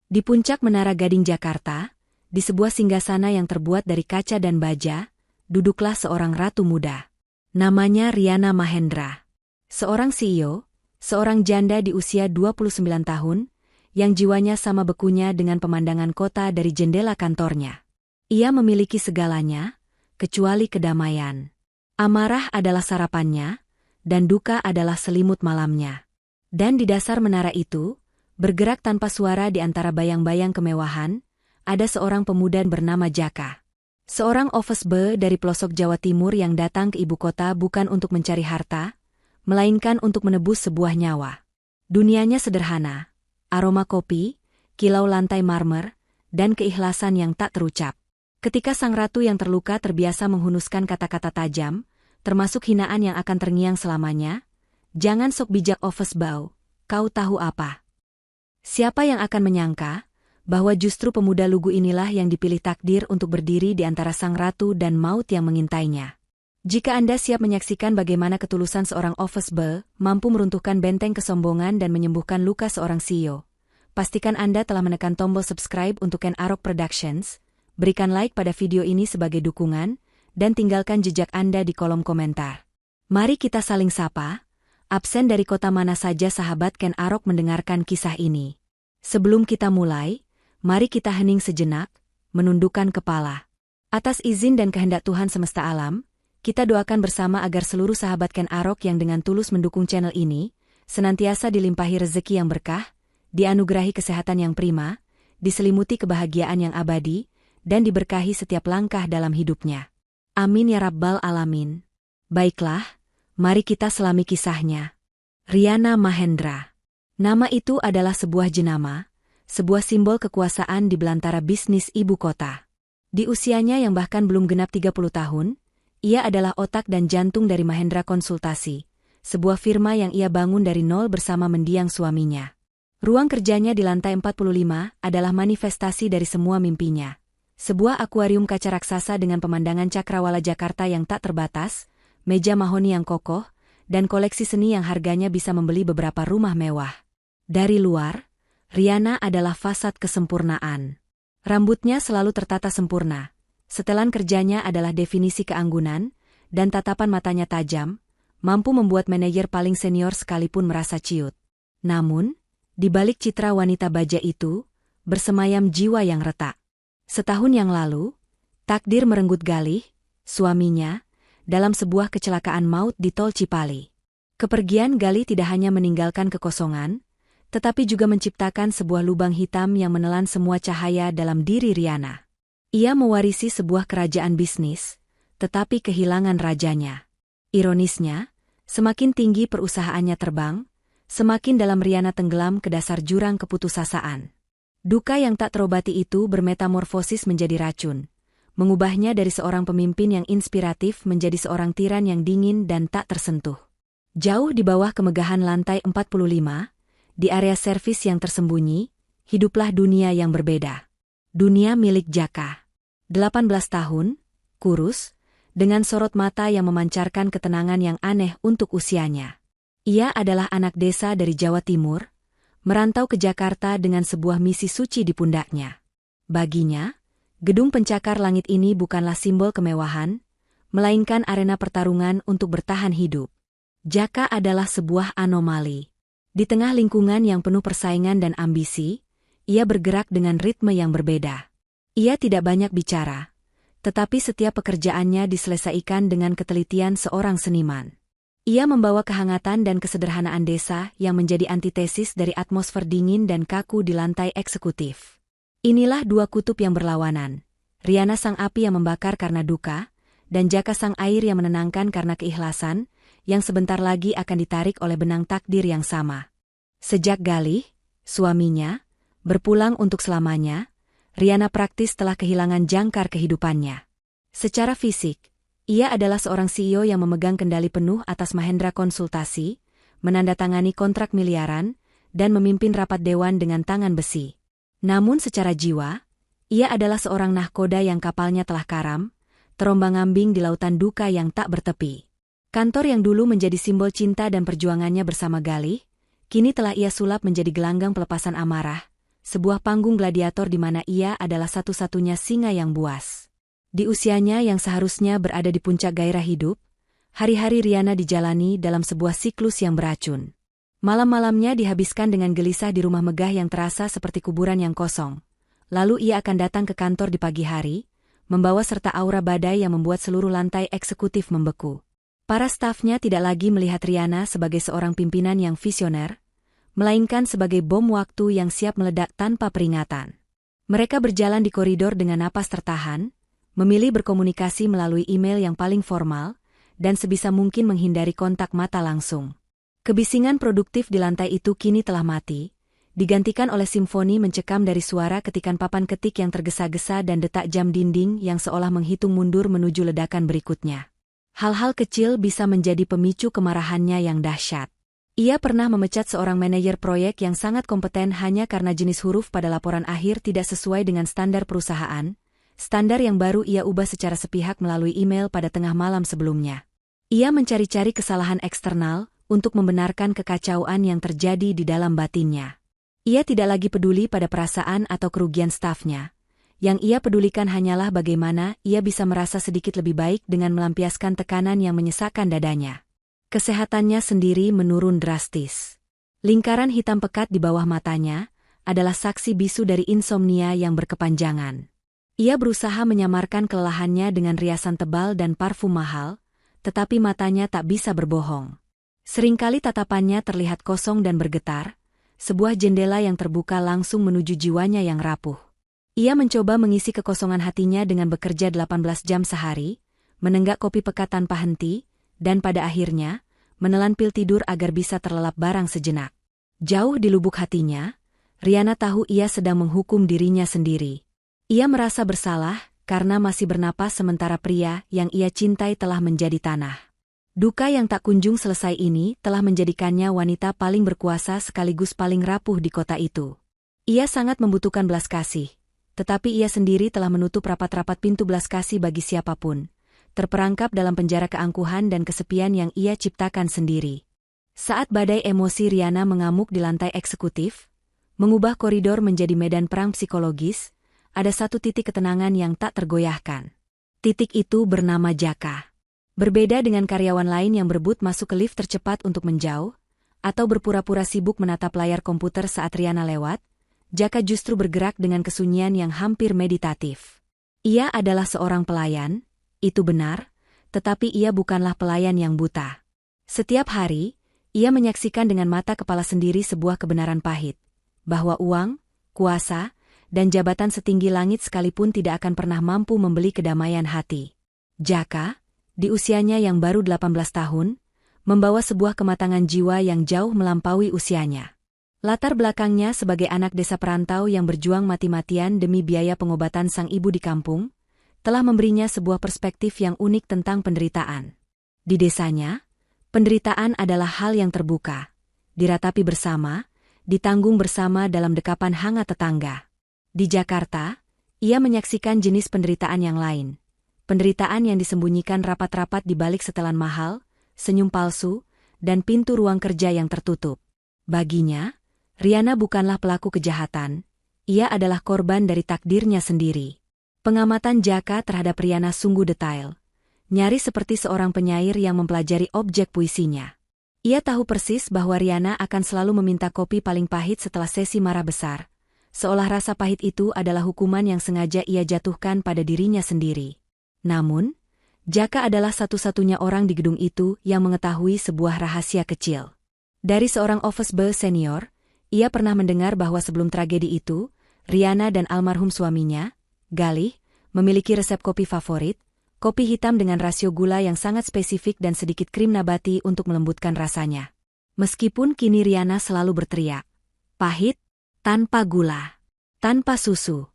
Di puncak Menara Gading Jakarta, di sebuah singgasana yang terbuat dari kaca dan baja, duduklah seorang ratu muda. Namanya Riana Mahendra. Seorang CEO, seorang janda di usia 29 tahun, yang jiwanya sama bekunya dengan pemandangan kota dari jendela kantornya. Ia memiliki segalanya, kecuali kedamaian. Amarah adalah sarapannya, dan duka adalah selimut malamnya. Dan di dasar menara itu, bergerak tanpa suara di antara bayang-bayang kemewahan, ada seorang pemuda bernama Jaka. Seorang office boy dari pelosok Jawa Timur yang datang ke ibu kota bukan untuk mencari harta, melainkan untuk menebus sebuah nyawa. Dunianya sederhana, aroma kopi, kilau lantai marmer, dan keikhlasan yang tak terucap. Ketika sang ratu yang terluka terbiasa menghunuskan kata-kata tajam, termasuk hinaan yang akan terngiang selamanya, "Jangan sok bijak office boy, kau tahu apa?" Siapa yang akan menyangka bahwa justru pemuda lugu inilah yang dipilih takdir untuk berdiri di antara sang ratu dan maut yang mengintainya. Jika Anda siap menyaksikan bagaimana ketulusan seorang office boy mampu meruntuhkan benteng kesombongan dan menyembuhkan luka seorang CEO, pastikan Anda telah menekan tombol subscribe untuk Ken Arok Productions, berikan like pada video ini sebagai dukungan, dan tinggalkan jejak Anda di kolom komentar. Mari kita saling sapa. Absen dari kota mana saja sahabat Ken Arok mendengarkan kisah ini. Sebelum kita mulai, mari kita hening sejenak, menundukkan kepala. Atas izin dan kehendak Tuhan semesta alam, kita doakan bersama agar seluruh sahabat Ken Arok yang dengan tulus mendukung channel ini, senantiasa dilimpahi rezeki yang berkah, dianugerahi kesehatan yang prima, diselimuti kebahagiaan yang abadi, dan diberkahi setiap langkah dalam hidupnya. Amin ya Rabbal Alamin. Baiklah, mari kita selami kisahnya. Riana Mahendra. Nama itu adalah sebuah jenama, sebuah simbol kekuasaan di belantara bisnis ibu kota. Di usianya yang bahkan belum genap 30 tahun, ia adalah otak dan jantung dari Mahendra Konsultasi, sebuah firma yang ia bangun dari nol bersama mendiang suaminya. Ruang kerjanya di lantai 45 adalah manifestasi dari semua mimpinya. Sebuah akuarium kaca raksasa dengan pemandangan cakrawala Jakarta yang tak terbatas, meja mahoni yang kokoh, dan koleksi seni yang harganya bisa membeli beberapa rumah mewah. Dari luar, Riana adalah fasad kesempurnaan. Rambutnya selalu tertata sempurna, setelan kerjanya adalah definisi keanggunan, dan tatapan matanya tajam, mampu membuat manajer paling senior sekalipun merasa ciut. Namun, di balik citra wanita baja itu, bersemayam jiwa yang retak. Setahun yang lalu, takdir merenggut Galih, suaminya, dalam sebuah kecelakaan maut di Tol Cipali. Kepergian Galih tidak hanya meninggalkan kekosongan, tetapi juga menciptakan sebuah lubang hitam yang menelan semua cahaya dalam diri Riana. Ia mewarisi sebuah kerajaan bisnis, tetapi kehilangan rajanya. Ironisnya, semakin tinggi perusahaannya terbang, semakin dalam Riana tenggelam ke dasar jurang keputusasaan. Duka yang tak terobati itu bermetamorfosis menjadi racun, mengubahnya dari seorang pemimpin yang inspiratif menjadi seorang tiran yang dingin dan tak tersentuh. Jauh di bawah kemegahan lantai 45, di area servis yang tersembunyi, hiduplah dunia yang berbeda. Dunia milik Jaka. 18 tahun, kurus, dengan sorot mata yang memancarkan ketenangan yang aneh untuk usianya. Ia adalah anak desa dari Jawa Timur, merantau ke Jakarta dengan sebuah misi suci di pundaknya. Baginya, gedung pencakar langit ini bukanlah simbol kemewahan, melainkan arena pertarungan untuk bertahan hidup. Jaka adalah sebuah anomali. Di tengah lingkungan yang penuh persaingan dan ambisi, ia bergerak dengan ritme yang berbeda. Ia tidak banyak bicara, tetapi setiap pekerjaannya diselesaikan dengan ketelitian seorang seniman. Ia membawa kehangatan dan kesederhanaan desa yang menjadi antitesis dari atmosfer dingin dan kaku di lantai eksekutif. Inilah dua kutub yang berlawanan. Riana sang api yang membakar karena duka, dan Jaka sang air yang menenangkan karena keikhlasan, yang sebentar lagi akan ditarik oleh benang takdir yang sama. Sejak Galih, suaminya, berpulang untuk selamanya, Riana praktis telah kehilangan jangkar kehidupannya. Secara fisik, ia adalah seorang CEO yang memegang kendali penuh atas Mahendra Konsultasi, menandatangani kontrak miliaran, dan memimpin rapat dewan dengan tangan besi. Namun secara jiwa, ia adalah seorang nahkoda yang kapalnya telah karam, terombang-ambing di lautan duka yang tak bertepi. Kantor yang dulu menjadi simbol cinta dan perjuangannya bersama Galih, kini telah ia sulap menjadi gelanggang pelepasan amarah, sebuah panggung gladiator di mana ia adalah satu-satunya singa yang buas. Di usianya yang seharusnya berada di puncak gairah hidup, hari-hari Riana dijalani dalam sebuah siklus yang beracun. Malam-malamnya dihabiskan dengan gelisah di rumah megah yang terasa seperti kuburan yang kosong. Lalu ia akan datang ke kantor di pagi hari, membawa serta aura badai yang membuat seluruh lantai eksekutif membeku. Para stafnya tidak lagi melihat Riana sebagai seorang pimpinan yang visioner, melainkan sebagai bom waktu yang siap meledak tanpa peringatan. Mereka berjalan di koridor dengan napas tertahan, memilih berkomunikasi melalui email yang paling formal, dan sebisa mungkin menghindari kontak mata langsung. Kebisingan produktif di lantai itu kini telah mati, digantikan oleh simfoni mencekam dari suara ketikan papan ketik yang tergesa-gesa dan detak jam dinding yang seolah menghitung mundur menuju ledakan berikutnya. Hal-hal kecil bisa menjadi pemicu kemarahannya yang dahsyat. Ia pernah memecat seorang manajer proyek yang sangat kompeten hanya karena jenis huruf pada laporan akhir tidak sesuai dengan standar perusahaan, standar yang baru ia ubah secara sepihak melalui email pada tengah malam sebelumnya. Ia mencari-cari kesalahan eksternal untuk membenarkan kekacauan yang terjadi di dalam batinnya. Ia tidak lagi peduli pada perasaan atau kerugian stafnya. Yang ia pedulikan hanyalah bagaimana ia bisa merasa sedikit lebih baik dengan melampiaskan tekanan yang menyesakkan dadanya. Kesehatannya sendiri menurun drastis. Lingkaran hitam pekat di bawah matanya adalah saksi bisu dari insomnia yang berkepanjangan. Ia berusaha menyamarkan kelelahannya dengan riasan tebal dan parfum mahal, tetapi matanya tak bisa berbohong. Seringkali tatapannya terlihat kosong dan bergetar, sebuah jendela yang terbuka langsung menuju jiwanya yang rapuh. Ia mencoba mengisi kekosongan hatinya dengan bekerja 18 jam sehari, menenggak kopi pekat tanpa henti, dan pada akhirnya, menelan pil tidur agar bisa terlelap barang sejenak. Jauh di lubuk hatinya, Riana tahu ia sedang menghukum dirinya sendiri. Ia merasa bersalah karena masih bernapas sementara pria yang ia cintai telah menjadi tanah. Duka yang tak kunjung selesai ini telah menjadikannya wanita paling berkuasa sekaligus paling rapuh di kota itu. Ia sangat membutuhkan belas kasih, tetapi ia sendiri telah menutup rapat-rapat pintu belas kasih bagi siapapun, terperangkap dalam penjara keangkuhan dan kesepian yang ia ciptakan sendiri. Saat badai emosi Riana mengamuk di lantai eksekutif, mengubah koridor menjadi medan perang psikologis, ada satu titik ketenangan yang tak tergoyahkan. Titik itu bernama Jaka. Berbeda dengan karyawan lain yang berebut masuk ke lift tercepat untuk menjauh, atau berpura-pura sibuk menatap layar komputer saat Riana lewat, Jaka justru bergerak dengan kesunyian yang hampir meditatif. Ia adalah seorang pelayan, itu benar, tetapi ia bukanlah pelayan yang buta. Setiap hari, ia menyaksikan dengan mata kepala sendiri sebuah kebenaran pahit, bahwa uang, kuasa, dan jabatan setinggi langit sekalipun tidak akan pernah mampu membeli kedamaian hati. Jaka, di usianya yang baru 18 tahun, membawa sebuah kematangan jiwa yang jauh melampaui usianya. Latar belakangnya sebagai anak desa perantau yang berjuang mati-matian demi biaya pengobatan sang ibu di kampung, telah memberinya sebuah perspektif yang unik tentang penderitaan. Di desanya, penderitaan adalah hal yang terbuka, diratapi bersama, ditanggung bersama dalam dekapan hangat tetangga. Di Jakarta, ia menyaksikan jenis penderitaan yang lain. Penderitaan yang disembunyikan rapat-rapat di balik setelan mahal, senyum palsu, dan pintu ruang kerja yang tertutup. Baginya, Riana bukanlah pelaku kejahatan, ia adalah korban dari takdirnya sendiri. Pengamatan Jaka terhadap Riana sungguh detail, nyaris seperti seorang penyair yang mempelajari objek puisinya. Ia tahu persis bahwa Riana akan selalu meminta kopi paling pahit setelah sesi marah besar, seolah rasa pahit itu adalah hukuman yang sengaja ia jatuhkan pada dirinya sendiri. Namun, Jaka adalah satu-satunya orang di gedung itu yang mengetahui sebuah rahasia kecil. Dari seorang office boy senior, ia pernah mendengar bahwa sebelum tragedi itu, Riana dan almarhum suaminya, Galih, memiliki resep kopi favorit, kopi hitam dengan rasio gula yang sangat spesifik dan sedikit krim nabati untuk melembutkan rasanya. Meskipun kini Riana selalu berteriak, pahit, tanpa gula, tanpa susu.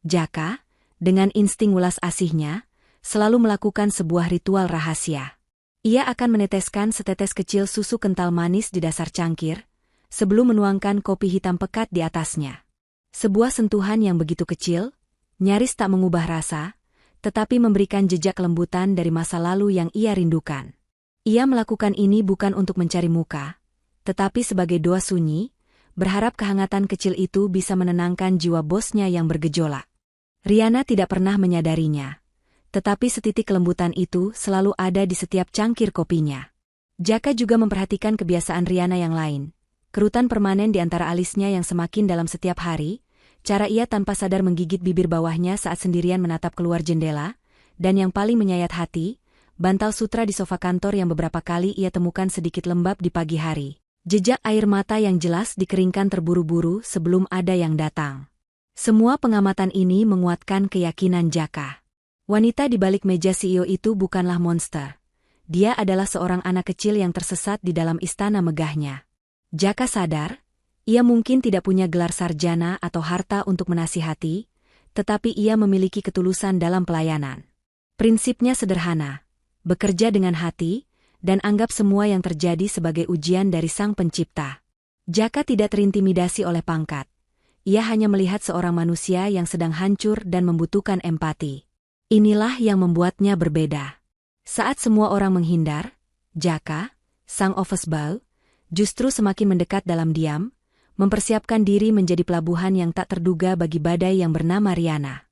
Jaka, dengan insting welas asihnya, selalu melakukan sebuah ritual rahasia. Ia akan meneteskan setetes kecil susu kental manis di dasar cangkir, sebelum menuangkan kopi hitam pekat di atasnya. Sebuah sentuhan yang begitu kecil, nyaris tak mengubah rasa, tetapi memberikan jejak kelembutan dari masa lalu yang ia rindukan. Ia melakukan ini bukan untuk mencari muka, tetapi sebagai doa sunyi, berharap kehangatan kecil itu bisa menenangkan jiwa bosnya yang bergejolak. Riana tidak pernah menyadarinya, tetapi setitik kelembutan itu selalu ada di setiap cangkir kopinya. Jaka juga memperhatikan kebiasaan Riana yang lain. Kerutan permanen di antara alisnya yang semakin dalam setiap hari, cara ia tanpa sadar menggigit bibir bawahnya saat sendirian menatap keluar jendela, dan yang paling menyayat hati, bantal sutra di sofa kantor yang beberapa kali ia temukan sedikit lembab di pagi hari. Jejak air mata yang jelas dikeringkan terburu-buru sebelum ada yang datang. Semua pengamatan ini menguatkan keyakinan Jaka. Wanita di balik meja CEO itu bukanlah monster. Dia adalah seorang anak kecil yang tersesat di dalam istana megahnya. Jaka sadar, ia mungkin tidak punya gelar sarjana atau harta untuk menasihati, tetapi ia memiliki ketulusan dalam pelayanan. Prinsipnya sederhana, bekerja dengan hati, dan anggap semua yang terjadi sebagai ujian dari Sang Pencipta. Jaka tidak terintimidasi oleh pangkat. Ia hanya melihat seorang manusia yang sedang hancur dan membutuhkan empati. Inilah yang membuatnya berbeda. Saat semua orang menghindar, Jaka, sang office boy, justru semakin mendekat dalam diam, mempersiapkan diri menjadi pelabuhan yang tak terduga bagi badai yang bernama Riana.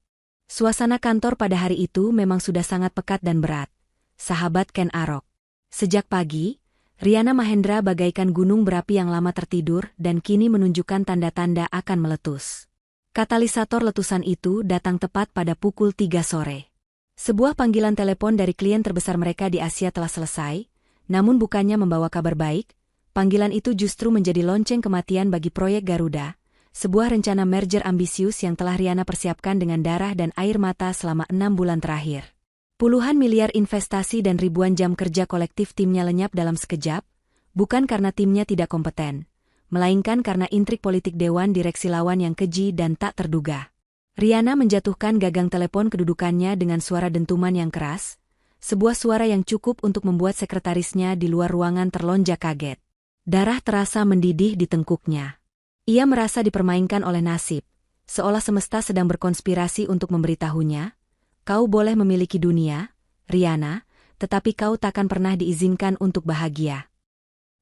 Suasana kantor pada hari itu memang sudah sangat pekat dan berat. Sahabat Ken Arok. Sejak pagi, Riana Mahendra bagaikan gunung berapi yang lama tertidur dan kini menunjukkan tanda-tanda akan meletus. Katalisator letusan itu datang tepat pada pukul 3 sore. Sebuah panggilan telepon dari klien terbesar mereka di Asia telah selesai, namun bukannya membawa kabar baik, panggilan itu justru menjadi lonceng kematian bagi proyek Garuda, sebuah rencana merger ambisius yang telah Riana persiapkan dengan darah dan air mata selama 6 bulan terakhir. Puluhan miliar investasi dan ribuan jam kerja kolektif timnya lenyap dalam sekejap, bukan karena timnya tidak kompeten, melainkan karena intrik politik dewan direksi lawan yang keji dan tak terduga. Riana menjatuhkan gagang telepon kedudukannya dengan suara dentuman yang keras, sebuah suara yang cukup untuk membuat sekretarisnya di luar ruangan terlonjak kaget. Darah terasa mendidih di tengkuknya. Ia merasa dipermainkan oleh nasib, seolah semesta sedang berkonspirasi untuk memberitahunya, "Kau boleh memiliki dunia, Riana, tetapi kau takkan pernah diizinkan untuk bahagia."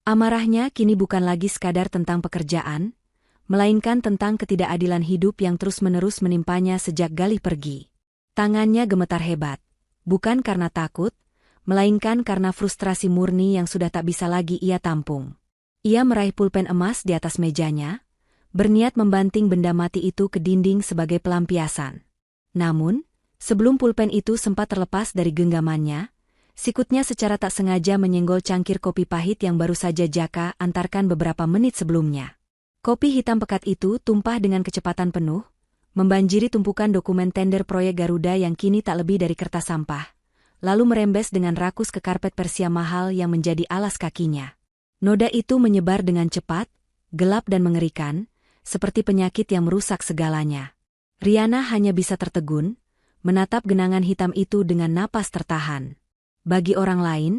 Amarahnya kini bukan lagi sekadar tentang pekerjaan, melainkan tentang ketidakadilan hidup yang terus-menerus menimpanya sejak Galih pergi. Tangannya gemetar hebat, bukan karena takut, melainkan karena frustrasi murni yang sudah tak bisa lagi ia tampung. Ia meraih pulpen emas di atas mejanya, berniat membanting benda mati itu ke dinding sebagai pelampiasan. Namun, sebelum pulpen itu sempat terlepas dari genggamannya, sikutnya secara tak sengaja menyenggol cangkir kopi pahit yang baru saja Jaka antarkan beberapa menit sebelumnya. Kopi hitam pekat itu tumpah dengan kecepatan penuh, membanjiri tumpukan dokumen tender proyek Garuda yang kini tak lebih dari kertas sampah, lalu merembes dengan rakus ke karpet Persia mahal yang menjadi alas kakinya. Noda itu menyebar dengan cepat, gelap dan mengerikan, seperti penyakit yang merusak segalanya. Riana hanya bisa tertegun, menatap genangan hitam itu dengan napas tertahan. Bagi orang lain,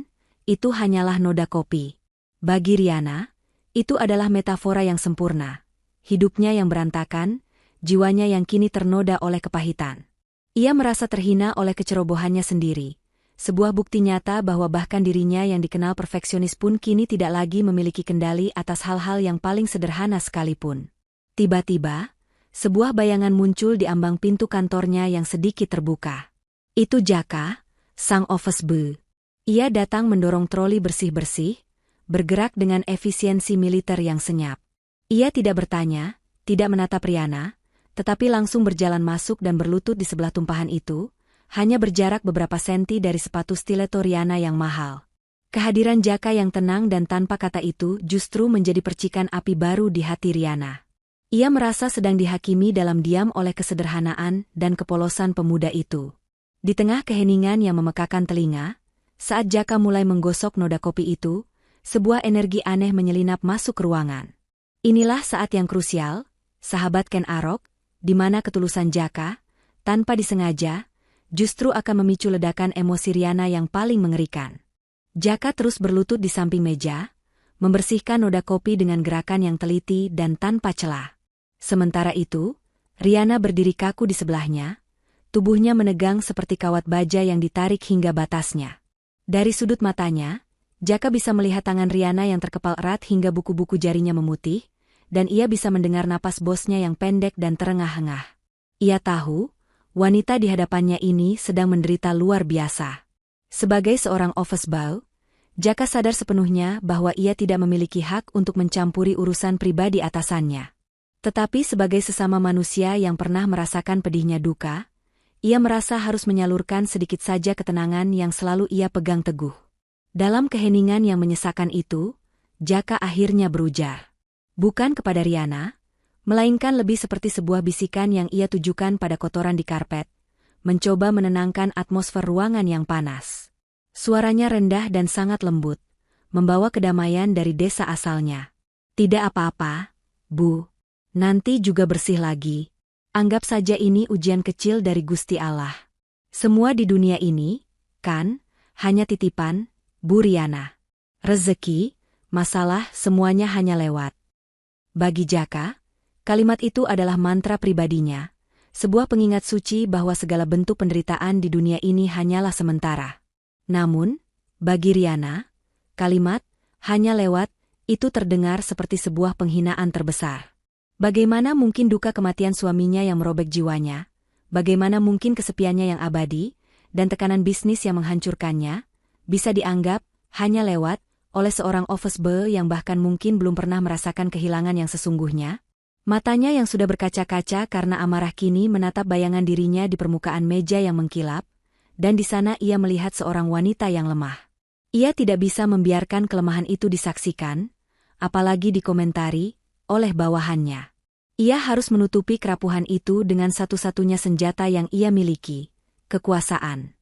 itu hanyalah noda kopi. Bagi Riana, itu adalah metafora yang sempurna. Hidupnya yang berantakan, jiwanya yang kini ternoda oleh kepahitan. Ia merasa terhina oleh kecerobohannya sendiri. Sebuah bukti nyata bahwa bahkan dirinya yang dikenal perfeksionis pun kini tidak lagi memiliki kendali atas hal-hal yang paling sederhana sekalipun. Tiba-tiba, sebuah bayangan muncul di ambang pintu kantornya yang sedikit terbuka. Itu Jaka, sang office boy. Ia datang mendorong troli bersih-bersih, bergerak dengan efisiensi militer yang senyap. Ia tidak bertanya, tidak menatap Riana, tetapi langsung berjalan masuk dan berlutut di sebelah tumpahan itu, hanya berjarak beberapa senti dari sepatu stiletto Riana yang mahal. Kehadiran Jaka yang tenang dan tanpa kata itu justru menjadi percikan api baru di hati Riana. Ia merasa sedang dihakimi dalam diam oleh kesederhanaan dan kepolosan pemuda itu. Di tengah keheningan yang memekakan telinga, saat Jaka mulai menggosok noda kopi itu, sebuah energi aneh menyelinap masuk ke ruangan. Inilah saat yang krusial, sahabat Ken Arok, di mana ketulusan Jaka, tanpa disengaja, justru akan memicu ledakan emosi Riana yang paling mengerikan. Jaka terus berlutut di samping meja, membersihkan noda kopi dengan gerakan yang teliti dan tanpa celah. Sementara itu, Riana berdiri kaku di sebelahnya, tubuhnya menegang seperti kawat baja yang ditarik hingga batasnya. Dari sudut matanya, Jaka bisa melihat tangan Riana yang terkepal erat hingga buku-buku jarinya memutih, dan ia bisa mendengar napas bosnya yang pendek dan terengah-engah. Ia tahu, wanita di hadapannya ini sedang menderita luar biasa. Sebagai seorang office boy, Jaka sadar sepenuhnya bahwa ia tidak memiliki hak untuk mencampuri urusan pribadi atasannya. Tetapi sebagai sesama manusia yang pernah merasakan pedihnya duka, ia merasa harus menyalurkan sedikit saja ketenangan yang selalu ia pegang teguh. Dalam keheningan yang menyesakan itu, Jaka akhirnya berujar. Bukan kepada Riana, melainkan lebih seperti sebuah bisikan yang ia tujukan pada kotoran di karpet, mencoba menenangkan atmosfer ruangan yang panas. Suaranya rendah dan sangat lembut, membawa kedamaian dari desa asalnya. Tidak apa-apa, Bu. Nanti juga bersih lagi. Anggap saja ini ujian kecil dari Gusti Allah. Semua di dunia ini, kan, hanya titipan, Bu Riana. Rezeki, masalah, semuanya hanya lewat. Bagi Jaka, kalimat itu adalah mantra pribadinya, sebuah pengingat suci bahwa segala bentuk penderitaan di dunia ini hanyalah sementara. Namun, bagi Riana, kalimat hanya lewat itu terdengar seperti sebuah penghinaan terbesar. Bagaimana mungkin duka kematian suaminya yang merobek jiwanya? Bagaimana mungkin kesepiannya yang abadi dan tekanan bisnis yang menghancurkannya bisa dianggap hanya lewat oleh seorang office boy yang bahkan mungkin belum pernah merasakan kehilangan yang sesungguhnya? Matanya yang sudah berkaca-kaca karena amarah kini menatap bayangan dirinya di permukaan meja yang mengkilap, dan di sana ia melihat seorang wanita yang lemah. Ia tidak bisa membiarkan kelemahan itu disaksikan, apalagi dikomentari, oleh bawahannya. Ia harus menutupi kerapuhan itu dengan satu-satunya senjata yang ia miliki, kekuasaan.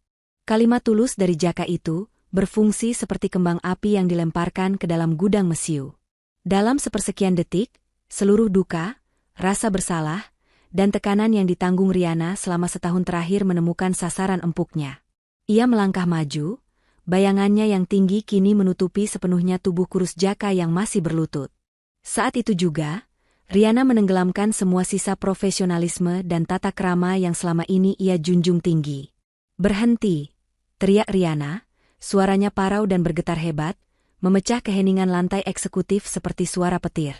Kalimat tulus dari Jaka itu berfungsi seperti kembang api yang dilemparkan ke dalam gudang mesiu. Dalam sepersekian detik, seluruh duka, rasa bersalah, dan tekanan yang ditanggung Riana selama setahun terakhir menemukan sasaran empuknya. Ia melangkah maju, bayangannya yang tinggi kini menutupi sepenuhnya tubuh kurus Jaka yang masih berlutut. Saat itu juga, Riana menenggelamkan semua sisa profesionalisme dan tata krama yang selama ini ia junjung tinggi. "Berhenti!" teriak Riana, suaranya parau dan bergetar hebat, memecah keheningan lantai eksekutif seperti suara petir.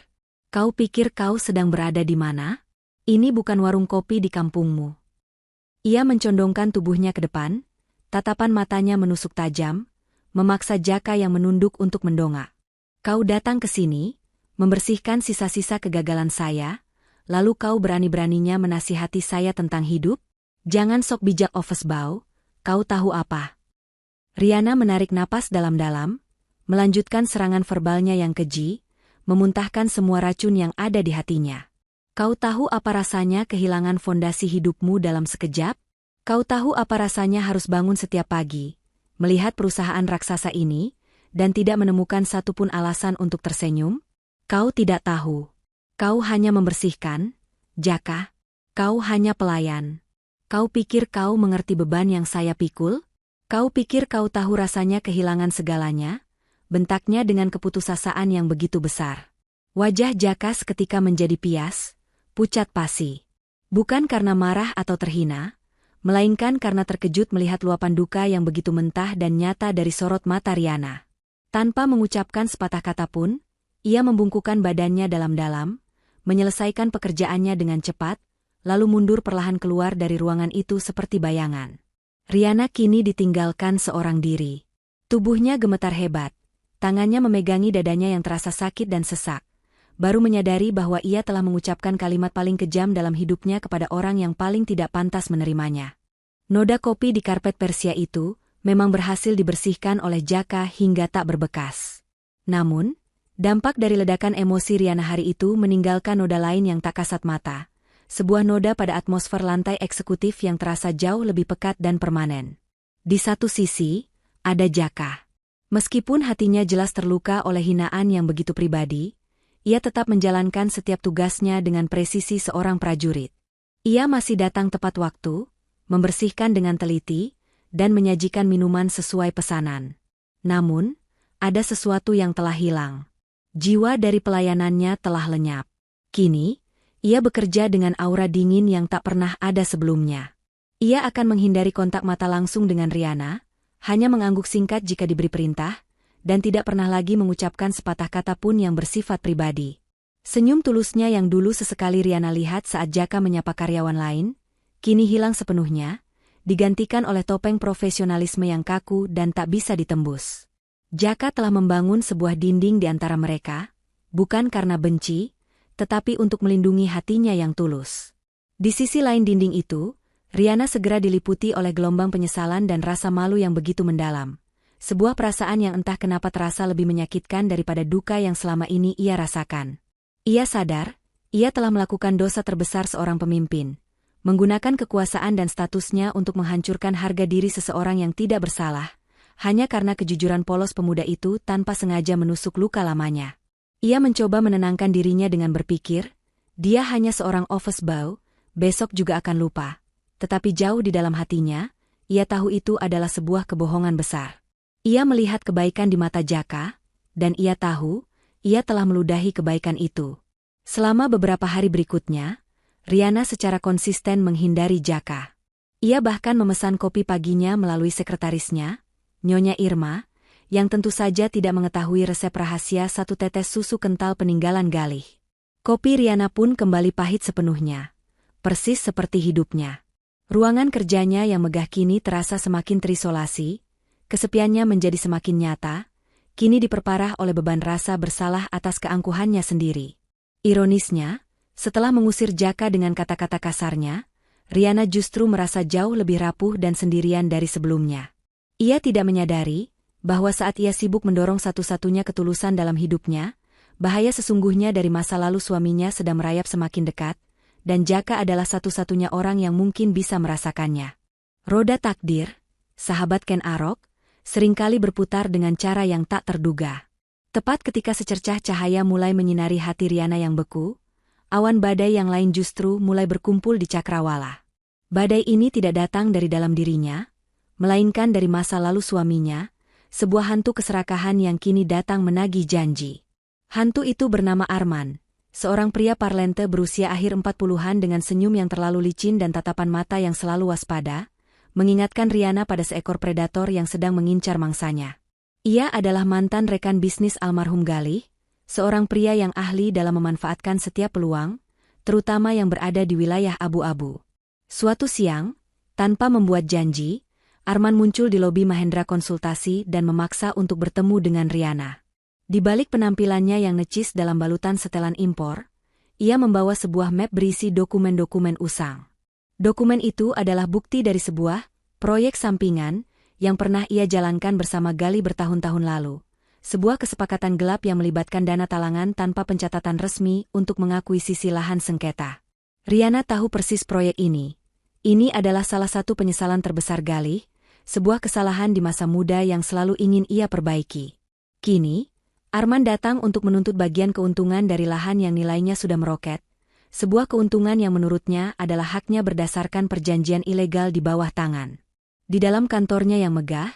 "Kau pikir kau sedang berada di mana? Ini bukan warung kopi di kampungmu." Ia mencondongkan tubuhnya ke depan, tatapan matanya menusuk tajam, memaksa Jaka yang menunduk untuk mendongak. "Kau datang ke sini, membersihkan sisa-sisa kegagalan saya, lalu kau berani-beraninya menasihati saya tentang hidup? Jangan sok bijak office boy, kau tahu apa?" Riana menarik napas dalam-dalam, melanjutkan serangan verbalnya yang keji, memuntahkan semua racun yang ada di hatinya. "Kau tahu apa rasanya kehilangan fondasi hidupmu dalam sekejap? Kau tahu apa rasanya harus bangun setiap pagi, melihat perusahaan raksasa ini, dan tidak menemukan satupun alasan untuk tersenyum? Kau tidak tahu. Kau hanya membersihkan, Jaka. Kau hanya pelayan. Kau pikir kau mengerti beban yang saya pikul? Kau pikir kau tahu rasanya kehilangan segalanya?" bentaknya dengan keputusasaan yang begitu besar. Wajah Jaka seketika menjadi pias, pucat pasi. Bukan karena marah atau terhina, melainkan karena terkejut melihat luapan duka yang begitu mentah dan nyata dari sorot mata Riana. Tanpa mengucapkan sepatah kata pun, ia membungkukkan badannya dalam-dalam, menyelesaikan pekerjaannya dengan cepat, lalu mundur perlahan keluar dari ruangan itu seperti bayangan. Riana kini ditinggalkan seorang diri. Tubuhnya gemetar hebat, tangannya memegangi dadanya yang terasa sakit dan sesak. Baru menyadari bahwa ia telah mengucapkan kalimat paling kejam dalam hidupnya kepada orang yang paling tidak pantas menerimanya. Noda kopi di karpet Persia itu memang berhasil dibersihkan oleh Jaka hingga tak berbekas. Namun, dampak dari ledakan emosi Riana hari itu meninggalkan noda lain yang tak kasat mata. Sebuah noda pada atmosfer lantai eksekutif yang terasa jauh lebih pekat dan permanen. Di satu sisi, ada Jaka. Meskipun hatinya jelas terluka oleh hinaan yang begitu pribadi, ia tetap menjalankan setiap tugasnya dengan presisi seorang prajurit. Ia masih datang tepat waktu, membersihkan dengan teliti, dan menyajikan minuman sesuai pesanan. Namun, ada sesuatu yang telah hilang. Jiwa dari pelayanannya telah lenyap. Kini, ia bekerja dengan aura dingin yang tak pernah ada sebelumnya. Ia akan menghindari kontak mata langsung dengan Riana, hanya mengangguk singkat jika diberi perintah, dan tidak pernah lagi mengucapkan sepatah kata pun yang bersifat pribadi. Senyum tulusnya yang dulu sesekali Riana lihat saat Jaka menyapa karyawan lain, kini hilang sepenuhnya, digantikan oleh topeng profesionalisme yang kaku dan tak bisa ditembus. Jaka telah membangun sebuah dinding di antara mereka, bukan karena benci, tetapi untuk melindungi hatinya yang tulus. Di sisi lain dinding itu, Riana segera diliputi oleh gelombang penyesalan dan rasa malu yang begitu mendalam. Sebuah perasaan yang entah kenapa terasa lebih menyakitkan daripada duka yang selama ini ia rasakan. Ia sadar, ia telah melakukan dosa terbesar seorang pemimpin, menggunakan kekuasaan dan statusnya untuk menghancurkan harga diri seseorang yang tidak bersalah, hanya karena kejujuran polos pemuda itu tanpa sengaja menusuk luka lamanya. Ia mencoba menenangkan dirinya dengan berpikir, dia hanya seorang office boy, besok juga akan lupa. Tetapi jauh di dalam hatinya, ia tahu itu adalah sebuah kebohongan besar. Ia melihat kebaikan di mata Jaka, dan ia tahu, ia telah meludahi kebaikan itu. Selama beberapa hari berikutnya, Riana secara konsisten menghindari Jaka. Ia bahkan memesan kopi paginya melalui sekretarisnya, Nyonya Irma, yang tentu saja tidak mengetahui resep rahasia satu tetes susu kental peninggalan Galih. Kopi Riana pun kembali pahit sepenuhnya, persis seperti hidupnya. Ruangan kerjanya yang megah kini terasa semakin terisolasi, kesepiannya menjadi semakin nyata, kini diperparah oleh beban rasa bersalah atas keangkuhannya sendiri. Ironisnya, setelah mengusir Jaka dengan kata-kata kasarnya, Riana justru merasa jauh lebih rapuh dan sendirian dari sebelumnya. Ia tidak menyadari bahwa saat ia sibuk mendorong satu-satunya ketulusan dalam hidupnya, bahaya sesungguhnya dari masa lalu suaminya sedang merayap semakin dekat, dan Jaka adalah satu-satunya orang yang mungkin bisa merasakannya. Roda takdir, sahabat Ken Arok, seringkali berputar dengan cara yang tak terduga. Tepat ketika secercah cahaya mulai menyinari hati Riana yang beku, awan badai yang lain justru mulai berkumpul di cakrawala. Badai ini tidak datang dari dalam dirinya, melainkan dari masa lalu suaminya, sebuah hantu keserakahan yang kini datang menagih janji. Hantu itu bernama Arman, seorang pria parlente berusia akhir 40-an dengan senyum yang terlalu licin dan tatapan mata yang selalu waspada, mengingatkan Riana pada seekor predator yang sedang mengincar mangsanya. Ia adalah mantan rekan bisnis almarhum Galih, seorang pria yang ahli dalam memanfaatkan setiap peluang, terutama yang berada di wilayah abu-abu. Suatu siang, tanpa membuat janji, Arman muncul di lobi Mahendra Konsultasi dan memaksa untuk bertemu dengan Riana. Di balik penampilannya yang necis dalam balutan setelan impor, ia membawa sebuah map berisi dokumen-dokumen usang. Dokumen itu adalah bukti dari sebuah proyek sampingan yang pernah ia jalankan bersama Galih bertahun-tahun lalu. Sebuah kesepakatan gelap yang melibatkan dana talangan tanpa pencatatan resmi untuk mengakuisisi lahan sengketa. Riana tahu persis proyek ini. Ini adalah salah satu penyesalan terbesar Galih, sebuah kesalahan di masa muda yang selalu ingin ia perbaiki. Kini, Arman datang untuk menuntut bagian keuntungan dari lahan yang nilainya sudah meroket, sebuah keuntungan yang menurutnya adalah haknya berdasarkan perjanjian ilegal di bawah tangan. Di dalam kantornya yang megah,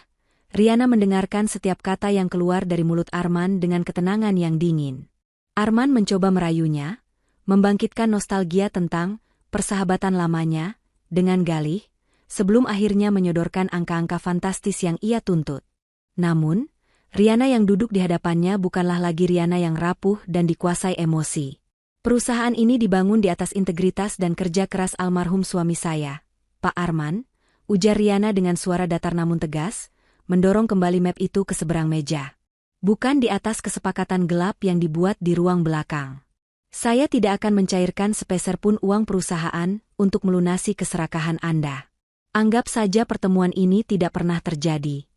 Riana mendengarkan setiap kata yang keluar dari mulut Arman dengan ketenangan yang dingin. Arman mencoba merayunya, membangkitkan nostalgia tentang persahabatan lamanya dengan Galih, sebelum akhirnya menyodorkan angka-angka fantastis yang ia tuntut. Namun, Riana yang duduk di hadapannya bukanlah lagi Riana yang rapuh dan dikuasai emosi. Perusahaan ini dibangun di atas integritas dan kerja keras almarhum suami saya, Pak Arman, ujar Riana dengan suara datar namun tegas, mendorong kembali map itu ke seberang meja. Bukan di atas kesepakatan gelap yang dibuat di ruang belakang. Saya tidak akan mencairkan sepeser pun uang perusahaan untuk melunasi keserakahan Anda. Anggap saja pertemuan ini tidak pernah terjadi.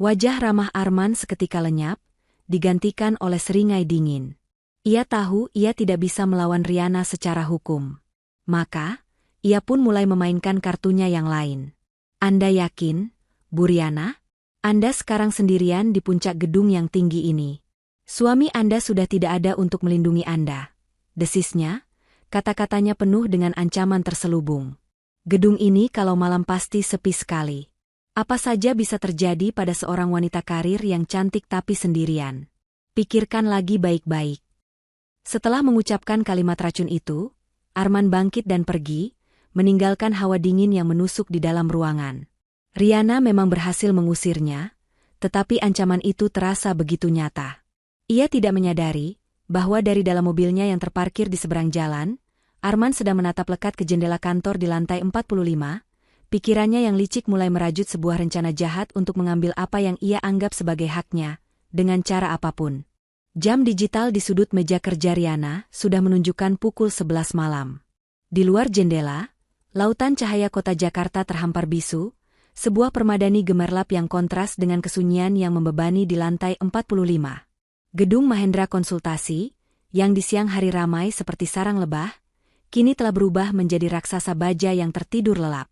Wajah ramah Arman seketika lenyap, digantikan oleh seringai dingin. Ia tahu ia tidak bisa melawan Riana secara hukum. Maka, ia pun mulai memainkan kartunya yang lain. Anda yakin, Bu Riana? Anda sekarang sendirian di puncak gedung yang tinggi ini. Suami Anda sudah tidak ada untuk melindungi Anda. Desisnya, kata-katanya penuh dengan ancaman terselubung. Gedung ini kalau malam pasti sepi sekali. Apa saja bisa terjadi pada seorang wanita karir yang cantik tapi sendirian. Pikirkan lagi baik-baik. Setelah mengucapkan kalimat racun itu, Arman bangkit dan pergi, meninggalkan hawa dingin yang menusuk di dalam ruangan. Riana memang berhasil mengusirnya, tetapi ancaman itu terasa begitu nyata. Ia tidak menyadari bahwa dari dalam mobilnya yang terparkir di seberang jalan, Arman sedang menatap lekat ke jendela kantor di lantai 45, pikirannya yang licik mulai merajut sebuah rencana jahat untuk mengambil apa yang ia anggap sebagai haknya, dengan cara apapun. Jam digital di sudut meja kerja Riana sudah menunjukkan pukul 11 malam. Di luar jendela, lautan cahaya kota Jakarta terhampar bisu, sebuah permadani gemerlap yang kontras dengan kesunyian yang membebani di lantai 45. Gedung Mahendra Konsultasi, yang di siang hari ramai seperti sarang lebah, kini telah berubah menjadi raksasa baja yang tertidur lelap.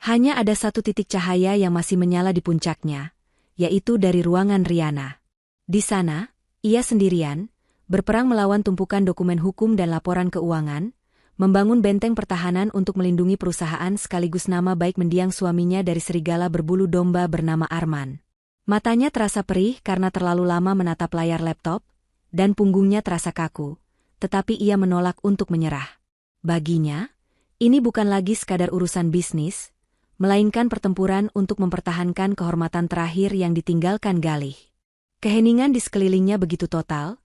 Hanya ada satu titik cahaya yang masih menyala di puncaknya, yaitu dari ruangan Riana. Di sana, ia sendirian, berperang melawan tumpukan dokumen hukum dan laporan keuangan, membangun benteng pertahanan untuk melindungi perusahaan sekaligus nama baik mendiang suaminya dari serigala berbulu domba bernama Arman. Matanya terasa perih karena terlalu lama menatap layar laptop, dan punggungnya terasa kaku, tetapi ia menolak untuk menyerah. Baginya, ini bukan lagi sekadar urusan bisnis, melainkan pertempuran untuk mempertahankan kehormatan terakhir yang ditinggalkan Galih. Keheningan di sekelilingnya begitu total,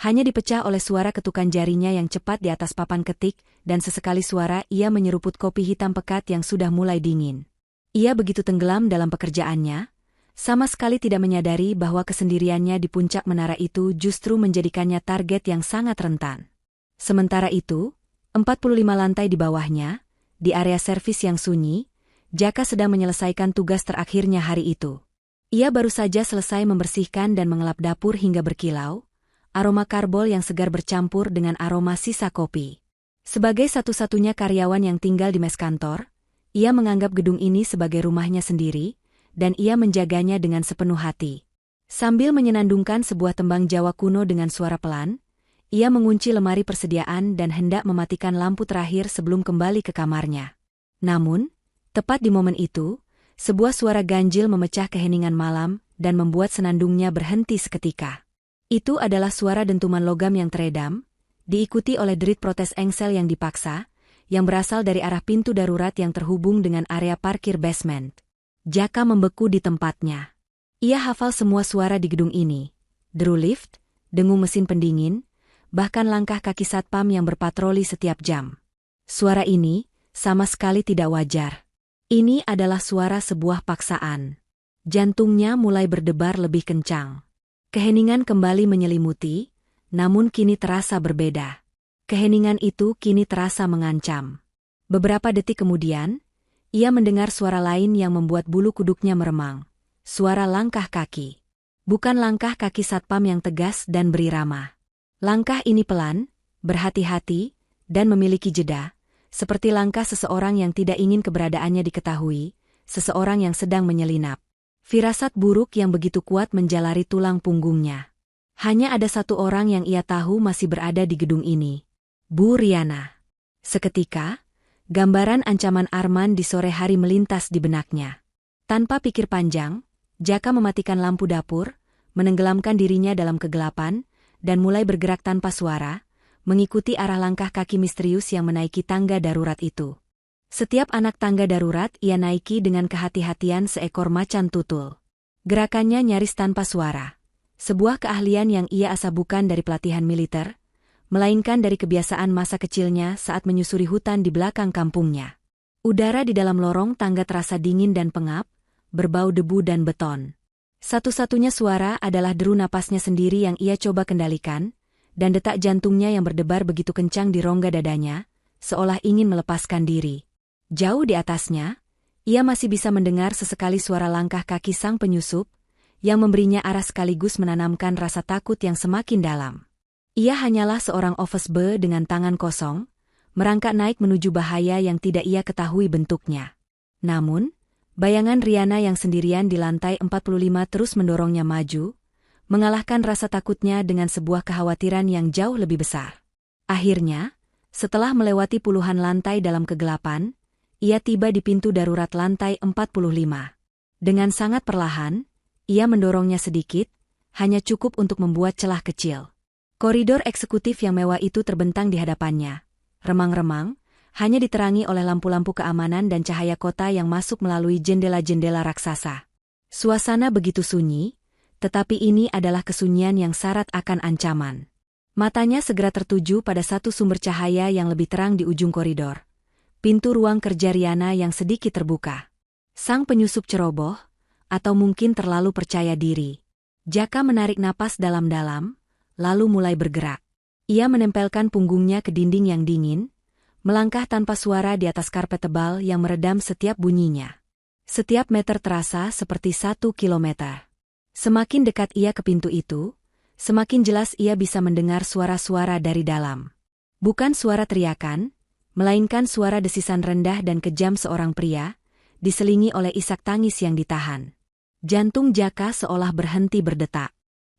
hanya dipecah oleh suara ketukan jarinya yang cepat di atas papan ketik, dan sesekali suara ia menyeruput kopi hitam pekat yang sudah mulai dingin. Ia begitu tenggelam dalam pekerjaannya, sama sekali tidak menyadari bahwa kesendiriannya di puncak menara itu justru menjadikannya target yang sangat rentan. Sementara itu, 45 lantai di bawahnya, di area servis yang sunyi, Jaka sedang menyelesaikan tugas terakhirnya hari itu. Ia baru saja selesai membersihkan dan mengelap dapur hingga berkilau, aroma karbol yang segar bercampur dengan aroma sisa kopi. Sebagai satu-satunya karyawan yang tinggal di mes kantor, ia menganggap gedung ini sebagai rumahnya sendiri, dan ia menjaganya dengan sepenuh hati. Sambil menyenandungkan sebuah tembang Jawa kuno dengan suara pelan, ia mengunci lemari persediaan dan hendak mematikan lampu terakhir sebelum kembali ke kamarnya. Namun, tepat di momen itu, sebuah suara ganjil memecah keheningan malam dan membuat senandungnya berhenti seketika. Itu adalah suara dentuman logam yang teredam, diikuti oleh derit protes engsel yang dipaksa, yang berasal dari arah pintu darurat yang terhubung dengan area parkir basement. Jaka membeku di tempatnya. Ia hafal semua suara di gedung ini. Deru lift, dengung mesin pendingin, bahkan langkah kaki satpam yang berpatroli setiap jam. Suara ini sama sekali tidak wajar. Ini adalah suara sebuah paksaan. Jantungnya mulai berdebar lebih kencang. Keheningan kembali menyelimuti, namun kini terasa berbeda. Keheningan itu kini terasa mengancam. Beberapa detik kemudian, ia mendengar suara lain yang membuat bulu kuduknya meremang. Suara langkah kaki. Bukan langkah kaki satpam yang tegas dan berirama. Langkah ini pelan, berhati-hati, dan memiliki jeda, seperti langkah seseorang yang tidak ingin keberadaannya diketahui, seseorang yang sedang menyelinap. Firasat buruk yang begitu kuat menjalari tulang punggungnya. Hanya ada satu orang yang ia tahu masih berada di gedung ini. Bu Riana. Seketika, gambaran ancaman Arman di sore hari melintas di benaknya. Tanpa pikir panjang, Jaka mematikan lampu dapur, menenggelamkan dirinya dalam kegelapan, dan mulai bergerak tanpa suara, mengikuti arah langkah kaki misterius yang menaiki tangga darurat itu. Setiap anak tangga darurat ia naiki dengan kehati-hatian seekor macan tutul. Gerakannya nyaris tanpa suara. Sebuah keahlian yang ia asa bukan dari pelatihan militer, melainkan dari kebiasaan masa kecilnya saat menyusuri hutan di belakang kampungnya. Udara di dalam lorong tangga terasa dingin dan pengap, berbau debu dan beton. Satu-satunya suara adalah deru napasnya sendiri yang ia coba kendalikan, dan detak jantungnya yang berdebar begitu kencang di rongga dadanya, seolah ingin melepaskan diri. Jauh di atasnya, ia masih bisa mendengar sesekali suara langkah kaki sang penyusup, yang memberinya arah sekaligus menanamkan rasa takut yang semakin dalam. Ia hanyalah seorang office boy dengan tangan kosong, merangkak naik menuju bahaya yang tidak ia ketahui bentuknya. Namun, bayangan Riana yang sendirian di lantai 45 terus mendorongnya maju, mengalahkan rasa takutnya dengan sebuah kekhawatiran yang jauh lebih besar. Akhirnya, setelah melewati puluhan lantai dalam kegelapan, ia tiba di pintu darurat lantai 45. Dengan sangat perlahan, ia mendorongnya sedikit, hanya cukup untuk membuat celah kecil. Koridor eksekutif yang mewah itu terbentang di hadapannya. Remang-remang, hanya diterangi oleh lampu-lampu keamanan dan cahaya kota yang masuk melalui jendela-jendela raksasa. Suasana begitu sunyi, tetapi ini adalah kesunyian yang syarat akan ancaman. Matanya segera tertuju pada satu sumber cahaya yang lebih terang di ujung koridor. Pintu ruang kerja Riana yang sedikit terbuka. Sang penyusup ceroboh, atau mungkin terlalu percaya diri. Jaka menarik napas dalam-dalam, lalu mulai bergerak. Ia menempelkan punggungnya ke dinding yang dingin, melangkah tanpa suara di atas karpet tebal yang meredam setiap bunyinya. Setiap meter terasa seperti 1 kilometer. Semakin dekat ia ke pintu itu, semakin jelas ia bisa mendengar suara-suara dari dalam. Bukan suara teriakan, melainkan suara desisan rendah dan kejam seorang pria, diselingi oleh isak tangis yang ditahan. Jantung Jaka seolah berhenti berdetak.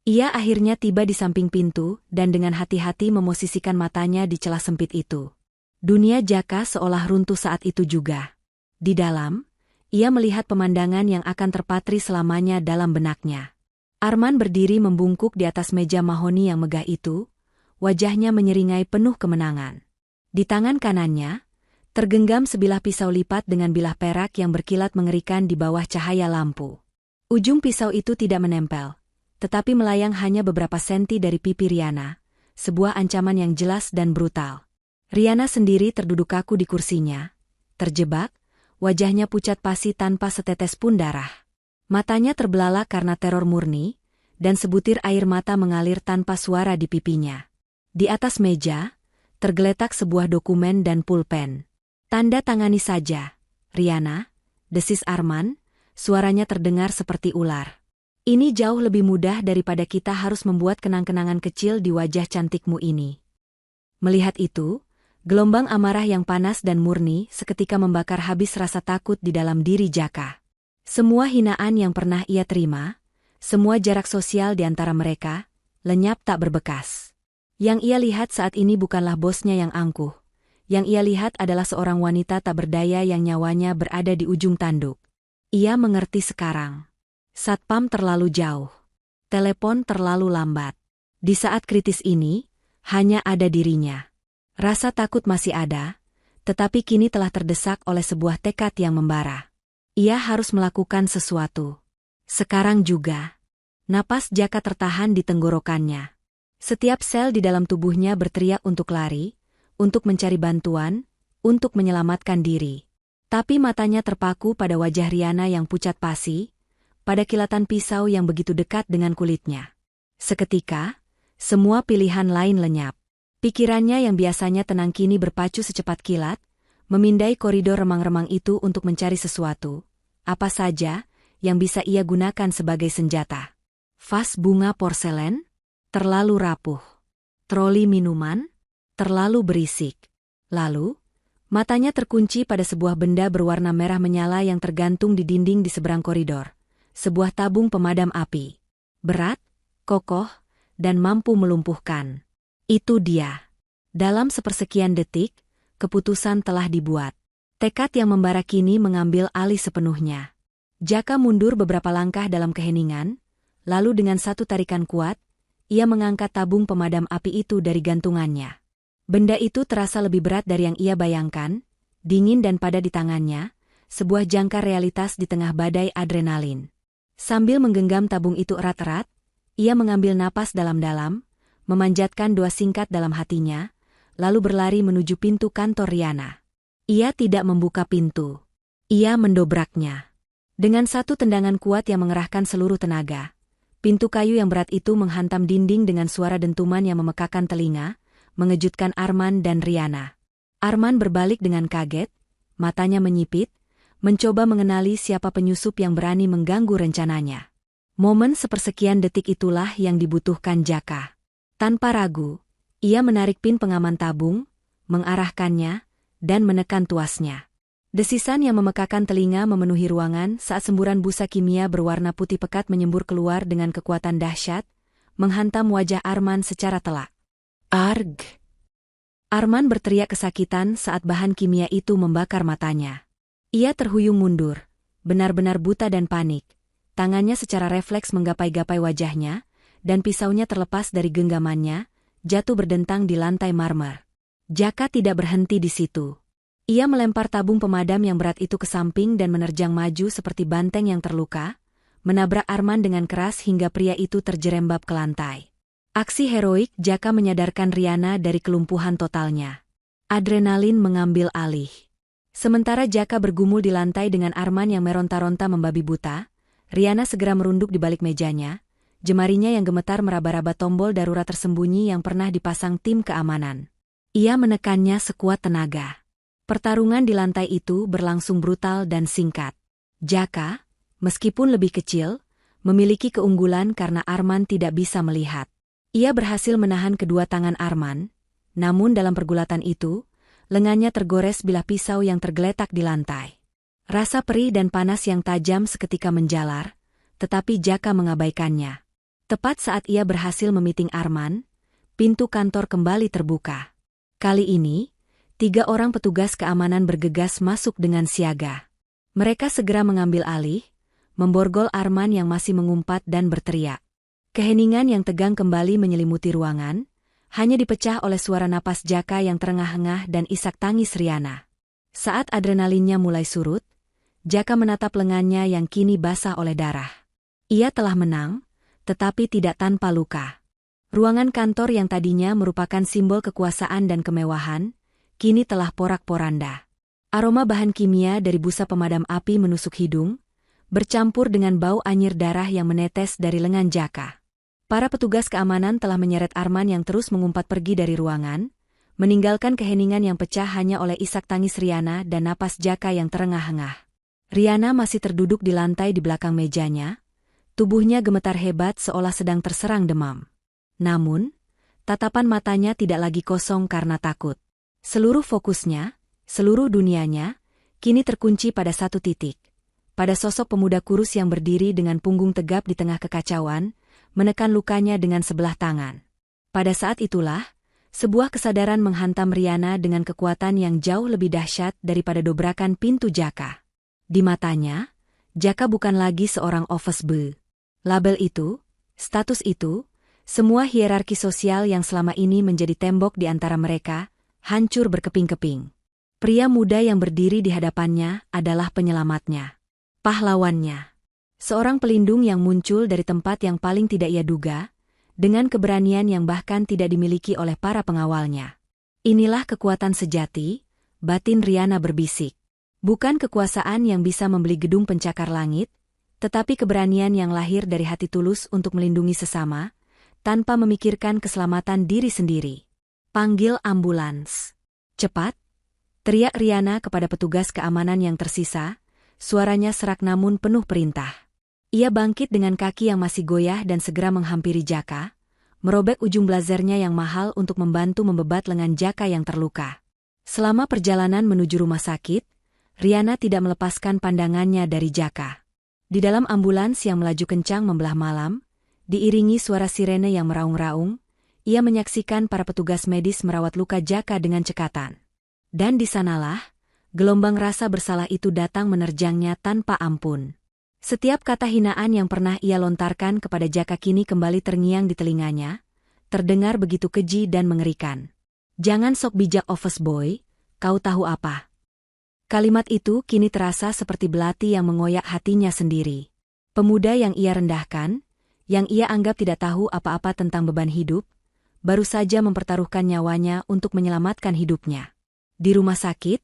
Ia akhirnya tiba di samping pintu dan dengan hati-hati memosisikan matanya di celah sempit itu. Dunia Jaka seolah runtuh saat itu juga. Di dalam, ia melihat pemandangan yang akan terpatri selamanya dalam benaknya. Arman berdiri membungkuk di atas meja mahoni yang megah itu, wajahnya menyeringai penuh kemenangan. Di tangan kanannya, tergenggam sebilah pisau lipat dengan bilah perak yang berkilat mengerikan di bawah cahaya lampu. Ujung pisau itu tidak menempel, tetapi melayang hanya beberapa senti dari pipi Riana, sebuah ancaman yang jelas dan brutal. Riana sendiri terduduk kaku di kursinya, terjebak, wajahnya pucat pasi tanpa setetes pun darah. Matanya terbelalak karena teror murni, dan sebutir air mata mengalir tanpa suara di pipinya. Di atas meja, tergeletak sebuah dokumen dan pulpen. "Tanda tangani saja, Riana," desis Arman, suaranya terdengar seperti ular. "Ini jauh lebih mudah daripada kita harus membuat kenang-kenangan kecil di wajah cantikmu ini." Melihat itu, gelombang amarah yang panas dan murni seketika membakar habis rasa takut di dalam diri Jaka. Semua hinaan yang pernah ia terima, semua jarak sosial di antara mereka, lenyap tak berbekas. Yang ia lihat saat ini bukanlah bosnya yang angkuh. Yang ia lihat adalah seorang wanita tak berdaya yang nyawanya berada di ujung tanduk. Ia mengerti sekarang. Satpam terlalu jauh. Telepon terlalu lambat. Di saat kritis ini, hanya ada dirinya. Rasa takut masih ada, tetapi kini telah terdesak oleh sebuah tekad yang membara. Ia harus melakukan sesuatu. Sekarang juga. Napas Jaka tertahan di tenggorokannya. Setiap sel di dalam tubuhnya berteriak untuk lari, untuk mencari bantuan, untuk menyelamatkan diri. Tapi matanya terpaku pada wajah Riana yang pucat pasi, pada kilatan pisau yang begitu dekat dengan kulitnya. Seketika, semua pilihan lain lenyap. Pikirannya yang biasanya tenang kini berpacu secepat kilat, memindai koridor remang-remang itu untuk mencari sesuatu, apa saja, yang bisa ia gunakan sebagai senjata. Vas bunga porselen? Terlalu rapuh. Troli minuman? Terlalu berisik. Lalu, matanya terkunci pada sebuah benda berwarna merah menyala yang tergantung di dinding di seberang koridor. Sebuah tabung pemadam api. Berat, kokoh, dan mampu melumpuhkan. Itu dia. Dalam sepersekian detik, keputusan telah dibuat. Tekad yang membara kini mengambil alih sepenuhnya. Jaka mundur beberapa langkah dalam keheningan, lalu dengan satu tarikan kuat, ia mengangkat tabung pemadam api itu dari gantungannya. Benda itu terasa lebih berat dari yang ia bayangkan, dingin dan padat di tangannya, sebuah jangkar realitas di tengah badai adrenalin. Sambil menggenggam tabung itu erat-erat, ia mengambil napas dalam-dalam, memanjatkan doa singkat dalam hatinya, lalu berlari menuju pintu kantor Riana. Ia tidak membuka pintu. Ia mendobraknya. Dengan satu tendangan kuat yang mengerahkan seluruh tenaga, pintu kayu yang berat itu menghantam dinding dengan suara dentuman yang memekakan telinga, mengejutkan Arman dan Riana. Arman berbalik dengan kaget, matanya menyipit, mencoba mengenali siapa penyusup yang berani mengganggu rencananya. Momen sepersekian detik itulah yang dibutuhkan Jaka. Tanpa ragu, ia menarik pin pengaman tabung, mengarahkannya, dan menekan tuasnya. Desisan yang memekakan telinga memenuhi ruangan saat semburan busa kimia berwarna putih pekat menyembur keluar dengan kekuatan dahsyat, menghantam wajah Arman secara telak. Arg! Arman berteriak kesakitan saat bahan kimia itu membakar matanya. Ia terhuyung mundur, benar-benar buta dan panik. Tangannya secara refleks menggapai-gapai wajahnya, dan pisaunya terlepas dari genggamannya, jatuh berdentang di lantai marmer. Jaka tidak berhenti di situ. Ia melempar tabung pemadam yang berat itu ke samping dan menerjang maju seperti banteng yang terluka, menabrak Arman dengan keras hingga pria itu terjerembab ke lantai. Aksi heroik Jaka menyadarkan Riana dari kelumpuhan totalnya. Adrenalin mengambil alih. Sementara Jaka bergumul di lantai dengan Arman yang meronta-ronta membabi buta, Riana segera merunduk di balik mejanya, jemarinya yang gemetar meraba-raba tombol darurat tersembunyi yang pernah dipasang tim keamanan. Ia menekannya sekuat tenaga. Pertarungan di lantai itu berlangsung brutal dan singkat. Jaka, meskipun lebih kecil, memiliki keunggulan karena Arman tidak bisa melihat. Ia berhasil menahan kedua tangan Arman, namun dalam pergulatan itu, lengannya tergores bilah pisau yang tergeletak di lantai. Rasa perih dan panas yang tajam seketika menjalar, tetapi Jaka mengabaikannya. Tepat saat ia berhasil memiting Arman, pintu kantor kembali terbuka. Kali ini, 3 orang petugas keamanan bergegas masuk dengan siaga. Mereka segera mengambil alih, memborgol Arman yang masih mengumpat dan berteriak. Keheningan yang tegang kembali menyelimuti ruangan, hanya dipecah oleh suara napas Jaka yang terengah-engah dan isak tangis Riana. Saat adrenalinnya mulai surut, Jaka menatap lengannya yang kini basah oleh darah. Ia telah menang, tetapi tidak tanpa luka. Ruangan kantor yang tadinya merupakan simbol kekuasaan dan kemewahan, kini telah porak-poranda. Aroma bahan kimia dari busa pemadam api menusuk hidung, bercampur dengan bau anyir darah yang menetes dari lengan Jaka. Para petugas keamanan telah menyeret Arman yang terus mengumpat pergi dari ruangan, meninggalkan keheningan yang pecah hanya oleh isak tangis Riana dan napas Jaka yang terengah-engah. Riana masih terduduk di lantai di belakang mejanya, tubuhnya gemetar hebat seolah sedang terserang demam. Namun, tatapan matanya tidak lagi kosong karena takut. Seluruh fokusnya, seluruh dunianya, kini terkunci pada satu titik. Pada sosok pemuda kurus yang berdiri dengan punggung tegap di tengah kekacauan, menekan lukanya dengan sebelah tangan. Pada saat itulah, sebuah kesadaran menghantam Riana dengan kekuatan yang jauh lebih dahsyat daripada dobrakan pintu Jaka. Di matanya, Jaka bukan lagi seorang office boy. Label itu, status itu, semua hierarki sosial yang selama ini menjadi tembok di antara mereka, hancur berkeping-keping. Pria muda yang berdiri di hadapannya adalah penyelamatnya, pahlawannya. Seorang pelindung yang muncul dari tempat yang paling tidak ia duga, dengan keberanian yang bahkan tidak dimiliki oleh para pengawalnya. Inilah kekuatan sejati, batin Riana berbisik. Bukan kekuasaan yang bisa membeli gedung pencakar langit, tetapi keberanian yang lahir dari hati tulus untuk melindungi sesama, tanpa memikirkan keselamatan diri sendiri. Panggil ambulans. Cepat, teriak Riana kepada petugas keamanan yang tersisa, suaranya serak namun penuh perintah. Ia bangkit dengan kaki yang masih goyah dan segera menghampiri Jaka, merobek ujung blazernya yang mahal untuk membantu membebat lengan Jaka yang terluka. Selama perjalanan menuju rumah sakit, Riana tidak melepaskan pandangannya dari Jaka. Di dalam ambulans yang melaju kencang membelah malam, diiringi suara sirene yang meraung-raung, ia menyaksikan para petugas medis merawat luka Jaka dengan cekatan. Dan di sanalah, gelombang rasa bersalah itu datang menerjangnya tanpa ampun. Setiap kata hinaan yang pernah ia lontarkan kepada Jaka kini kembali terngiang di telinganya, terdengar begitu keji dan mengerikan. Jangan sok bijak office boy, kau tahu apa? Kalimat itu kini terasa seperti belati yang mengoyak hatinya sendiri. Pemuda yang ia rendahkan, yang ia anggap tidak tahu apa-apa tentang beban hidup, baru saja mempertaruhkan nyawanya untuk menyelamatkan hidupnya. Di rumah sakit,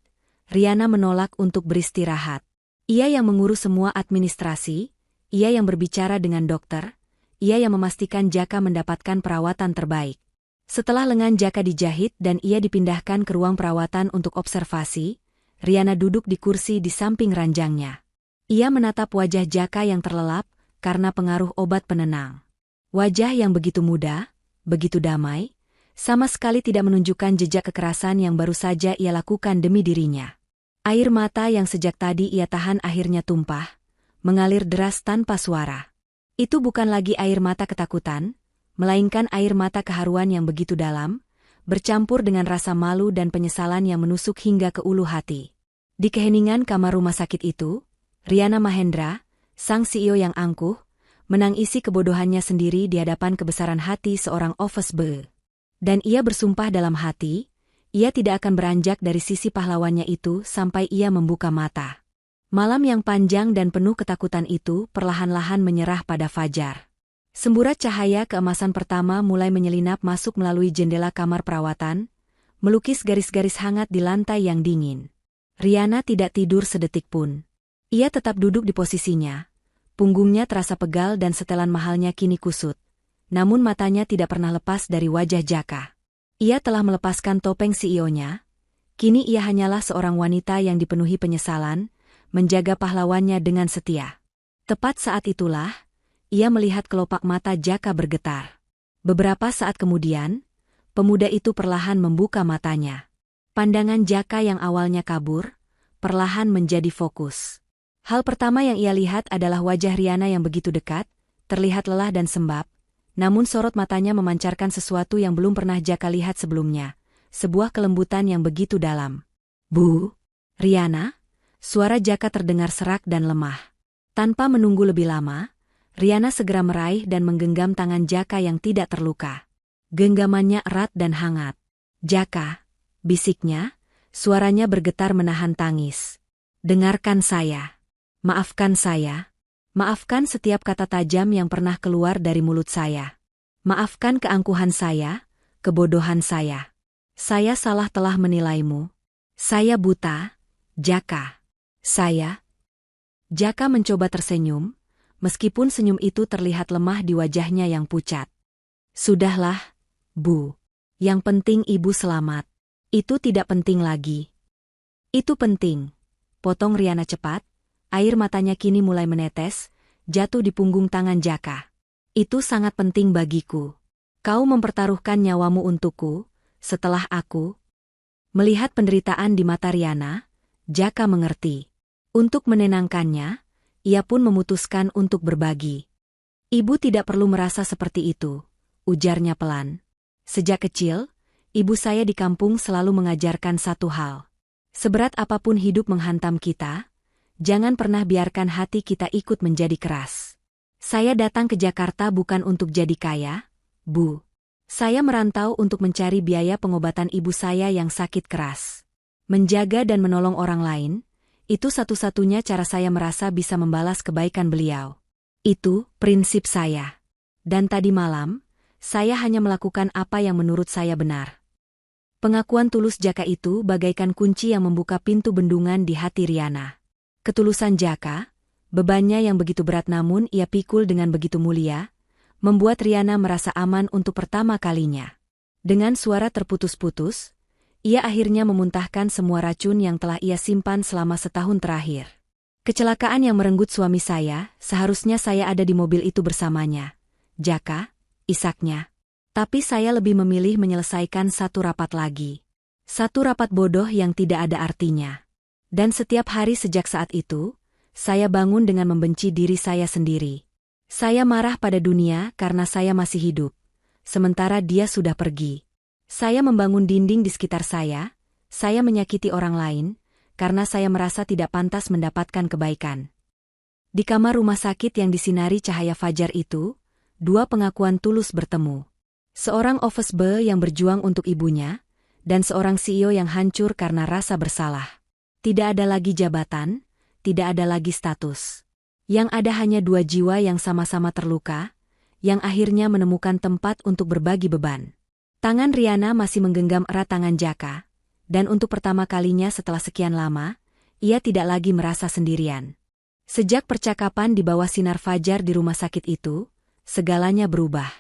Riana menolak untuk beristirahat. Ia yang mengurus semua administrasi, ia yang berbicara dengan dokter, ia yang memastikan Jaka mendapatkan perawatan terbaik. Setelah lengan Jaka dijahit dan ia dipindahkan ke ruang perawatan untuk observasi, Riana duduk di kursi di samping ranjangnya. Ia menatap wajah Jaka yang terlelap karena pengaruh obat penenang. Wajah yang begitu muda, begitu damai, sama sekali tidak menunjukkan jejak kekerasan yang baru saja ia lakukan demi dirinya. Air mata yang sejak tadi ia tahan akhirnya tumpah, mengalir deras tanpa suara. Itu bukan lagi air mata ketakutan, melainkan air mata keharuan yang begitu dalam, bercampur dengan rasa malu dan penyesalan yang menusuk hingga ke ulu hati. Di keheningan kamar rumah sakit itu, Riana Mahendra, sang CEO yang angkuh, menangisi kebodohannya sendiri di hadapan kebesaran hati seorang office boy. Dan ia bersumpah dalam hati, ia tidak akan beranjak dari sisi pahlawannya itu sampai ia membuka mata. Malam yang panjang dan penuh ketakutan itu perlahan-lahan menyerah pada fajar. Semburat cahaya keemasan pertama mulai menyelinap masuk melalui jendela kamar perawatan, melukis garis-garis hangat di lantai yang dingin. Riana tidak tidur sedetik pun. Ia tetap duduk di posisinya. Punggungnya terasa pegal dan setelan mahalnya kini kusut. Namun matanya tidak pernah lepas dari wajah Jaka. Ia telah melepaskan topeng CEO-nya. Kini ia hanyalah seorang wanita yang dipenuhi penyesalan, menjaga pahlawannya dengan setia. Tepat saat itulah, ia melihat kelopak mata Jaka bergetar. Beberapa saat kemudian, pemuda itu perlahan membuka matanya. Pandangan Jaka yang awalnya kabur, perlahan menjadi fokus. Hal pertama yang ia lihat adalah wajah Riana yang begitu dekat, terlihat lelah dan sembab, namun sorot matanya memancarkan sesuatu yang belum pernah Jaka lihat sebelumnya, sebuah kelembutan yang begitu dalam. "Bu, Riana?" Suara Jaka terdengar serak dan lemah. Tanpa menunggu lebih lama, Riana segera meraih dan menggenggam tangan Jaka yang tidak terluka. Genggamannya erat dan hangat. "Jaka," bisiknya, suaranya bergetar menahan tangis. "Dengarkan saya. Maafkan saya. Maafkan setiap kata tajam yang pernah keluar dari mulut saya. Maafkan keangkuhan saya, kebodohan saya. Saya salah telah menilaimu. Saya buta, Jaka. Saya..." Jaka mencoba tersenyum, meskipun senyum itu terlihat lemah di wajahnya yang pucat. "Sudahlah, Bu. Yang penting Ibu selamat. Itu tidak penting lagi." "Itu penting," potong Riana cepat, air matanya kini mulai menetes, jatuh di punggung tangan Jaka. "Itu sangat penting bagiku. Kau mempertaruhkan nyawamu untukku, setelah aku..." Melihat penderitaan di mata Riana, Jaka mengerti. Untuk menenangkannya, ia pun memutuskan untuk berbagi. "Ibu tidak perlu merasa seperti itu," ujarnya pelan. "Sejak kecil, ibu saya di kampung selalu mengajarkan satu hal. Seberat apapun hidup menghantam kita, jangan pernah biarkan hati kita ikut menjadi keras. Saya datang ke Jakarta bukan untuk jadi kaya, Bu. Saya merantau untuk mencari biaya pengobatan ibu saya yang sakit keras. Menjaga dan menolong orang lain, itu satu-satunya cara saya merasa bisa membalas kebaikan beliau. Itu prinsip saya. Dan tadi malam, saya hanya melakukan apa yang menurut saya benar." Pengakuan tulus Jaka itu bagaikan kunci yang membuka pintu bendungan di hati Riana. Ketulusan Jaka, bebannya yang begitu berat namun ia pikul dengan begitu mulia, membuat Riana merasa aman untuk pertama kalinya. Dengan suara terputus-putus, ia akhirnya memuntahkan semua racun yang telah ia simpan selama setahun terakhir. "Kecelakaan yang merenggut suami saya, seharusnya saya ada di mobil itu bersamanya, Jaka," isaknya. "Tapi saya lebih memilih menyelesaikan satu rapat lagi. Satu rapat bodoh yang tidak ada artinya. Dan setiap hari sejak saat itu, saya bangun dengan membenci diri saya sendiri. Saya marah pada dunia karena saya masih hidup, sementara dia sudah pergi. Saya membangun dinding di sekitar saya menyakiti orang lain, karena saya merasa tidak pantas mendapatkan kebaikan." Di kamar rumah sakit yang disinari cahaya fajar itu, dua pengakuan tulus bertemu. Seorang office boy yang berjuang untuk ibunya, dan seorang CEO yang hancur karena rasa bersalah. Tidak ada lagi jabatan, tidak ada lagi status. Yang ada hanya dua jiwa yang sama-sama terluka, yang akhirnya menemukan tempat untuk berbagi beban. Tangan Riana masih menggenggam erat tangan Jaka, dan untuk pertama kalinya setelah sekian lama, ia tidak lagi merasa sendirian. Sejak percakapan di bawah sinar fajar di rumah sakit itu, segalanya berubah.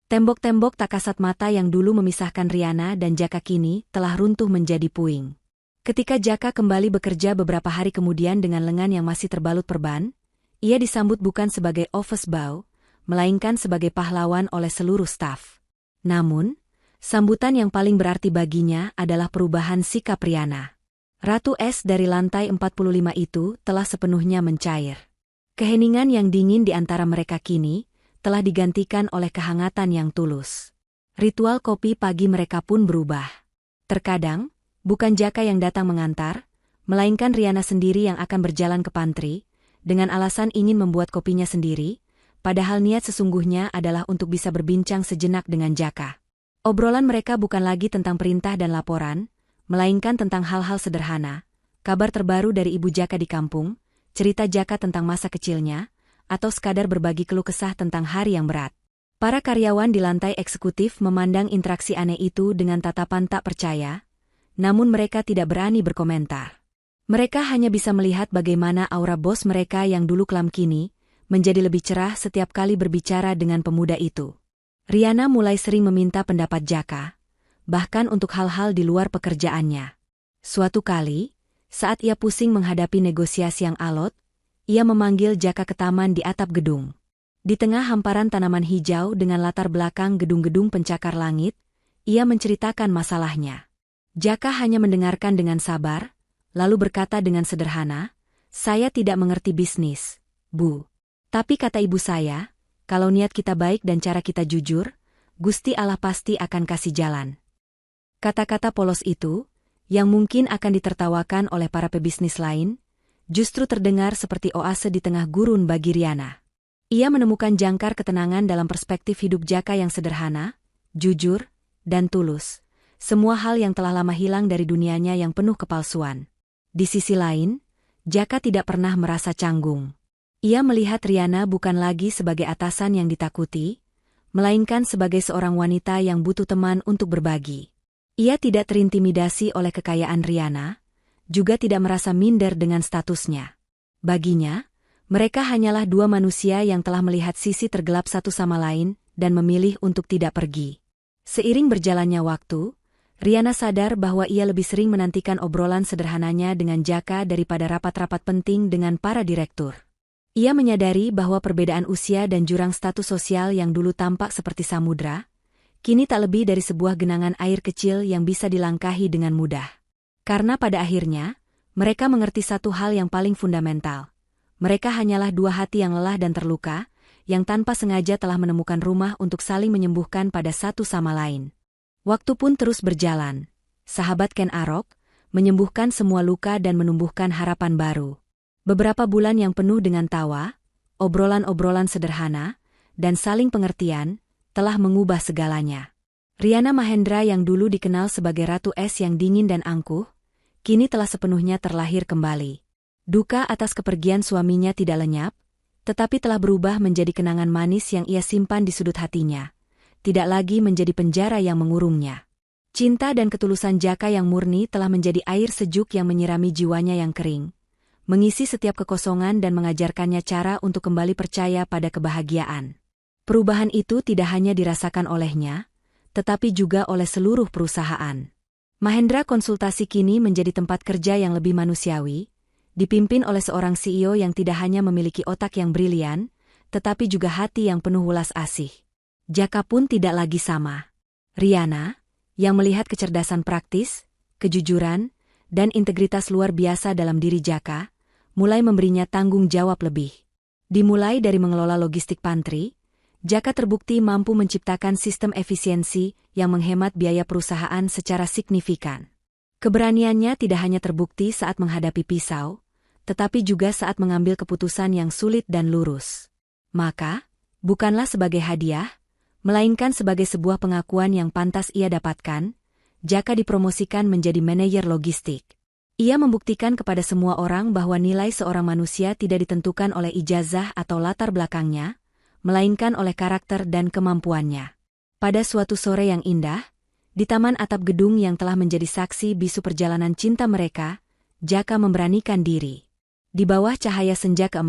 Tembok-tembok tak kasat mata yang dulu memisahkan Riana dan Jaka kini telah runtuh menjadi puing. Ketika Jaka kembali bekerja beberapa hari kemudian dengan lengan yang masih terbalut perban, ia disambut bukan sebagai office boy, melainkan sebagai pahlawan oleh seluruh staf. Namun, sambutan yang paling berarti baginya adalah perubahan sikap Riana. Ratu es dari lantai 45 itu telah sepenuhnya mencair. Keheningan yang dingin di antara mereka kini telah digantikan oleh kehangatan yang tulus. Ritual kopi pagi mereka pun berubah. Terkadang, bukan Jaka yang datang mengantar, melainkan Riana sendiri yang akan berjalan ke pantry, dengan alasan ingin membuat kopinya sendiri, padahal niat sesungguhnya adalah untuk bisa berbincang sejenak dengan Jaka. Obrolan mereka bukan lagi tentang perintah dan laporan, melainkan tentang hal-hal sederhana, kabar terbaru dari ibu Jaka di kampung, cerita Jaka tentang masa kecilnya, atau sekadar berbagi keluh kesah tentang hari yang berat. Para karyawan di lantai eksekutif memandang interaksi aneh itu dengan tatapan tak percaya, namun mereka tidak berani berkomentar. Mereka hanya bisa melihat bagaimana aura bos mereka yang dulu kelam kini menjadi lebih cerah setiap kali berbicara dengan pemuda itu. Riana mulai sering meminta pendapat Jaka, bahkan untuk hal-hal di luar pekerjaannya. Suatu kali, saat ia pusing menghadapi negosiasi yang alot, ia memanggil Jaka ke taman di atap gedung. Di tengah hamparan tanaman hijau dengan latar belakang gedung-gedung pencakar langit, ia menceritakan masalahnya. Jaka hanya mendengarkan dengan sabar, lalu berkata dengan sederhana, "Saya tidak mengerti bisnis, Bu. Tapi kata ibu saya, kalau niat kita baik dan cara kita jujur, Gusti Allah pasti akan kasih jalan." Kata-kata polos itu, yang mungkin akan ditertawakan oleh para pebisnis lain, justru terdengar seperti oase di tengah gurun bagi Riana. Ia menemukan jangkar ketenangan dalam perspektif hidup Jaka yang sederhana, jujur, dan tulus. Semua hal yang telah lama hilang dari dunianya yang penuh kepalsuan. Di sisi lain, Jaka tidak pernah merasa canggung. Ia melihat Riana bukan lagi sebagai atasan yang ditakuti, melainkan sebagai seorang wanita yang butuh teman untuk berbagi. Ia tidak terintimidasi oleh kekayaan Riana, juga tidak merasa minder dengan statusnya. Baginya, mereka hanyalah dua manusia yang telah melihat sisi tergelap satu sama lain dan memilih untuk tidak pergi. Seiring berjalannya waktu, Riana sadar bahwa ia lebih sering menantikan obrolan sederhananya dengan Jaka daripada rapat-rapat penting dengan para direktur. Ia menyadari bahwa perbedaan usia dan jurang status sosial yang dulu tampak seperti samudra, kini tak lebih dari sebuah genangan air kecil yang bisa dilangkahi dengan mudah. Karena pada akhirnya, mereka mengerti satu hal yang paling fundamental. Mereka hanyalah dua hati yang lelah dan terluka, yang tanpa sengaja telah menemukan rumah untuk saling menyembuhkan pada satu sama lain. Waktu pun terus berjalan. Sahabat Ken Arok menyembuhkan semua luka dan menumbuhkan harapan baru. Beberapa bulan yang penuh dengan tawa, obrolan-obrolan sederhana, dan saling pengertian, telah mengubah segalanya. Riana Mahendra yang dulu dikenal sebagai Ratu Es yang dingin dan angkuh, kini telah sepenuhnya terlahir kembali. Duka atas kepergian suaminya tidak lenyap, tetapi telah berubah menjadi kenangan manis yang ia simpan di sudut hatinya. Tidak lagi menjadi penjara yang mengurungnya. Cinta dan ketulusan Jaka yang murni telah menjadi air sejuk yang menyirami jiwanya yang kering, mengisi setiap kekosongan dan mengajarkannya cara untuk kembali percaya pada kebahagiaan. Perubahan itu tidak hanya dirasakan olehnya, tetapi juga oleh seluruh perusahaan. Mahendra Konsultasi kini menjadi tempat kerja yang lebih manusiawi, dipimpin oleh seorang CEO yang tidak hanya memiliki otak yang brilian, tetapi juga hati yang penuh welas asih. Jaka pun tidak lagi sama. Riana, yang melihat kecerdasan praktis, kejujuran, dan integritas luar biasa dalam diri Jaka, mulai memberinya tanggung jawab lebih. Dimulai dari mengelola logistik pantry, Jaka terbukti mampu menciptakan sistem efisiensi yang menghemat biaya perusahaan secara signifikan. Keberaniannya tidak hanya terbukti saat menghadapi pisau, tetapi juga saat mengambil keputusan yang sulit dan lurus. Maka, bukanlah sebagai hadiah, melainkan sebagai sebuah pengakuan yang pantas ia dapatkan, Jaka dipromosikan menjadi manajer logistik. Ia membuktikan kepada semua orang bahwa nilai seorang manusia tidak ditentukan oleh ijazah atau latar belakangnya, melainkan oleh karakter dan kemampuannya. Pada suatu sore yang indah, di taman atap gedung yang telah menjadi saksi bisu perjalanan cinta mereka, Jaka memberanikan diri. Di bawah cahaya senja keemasan,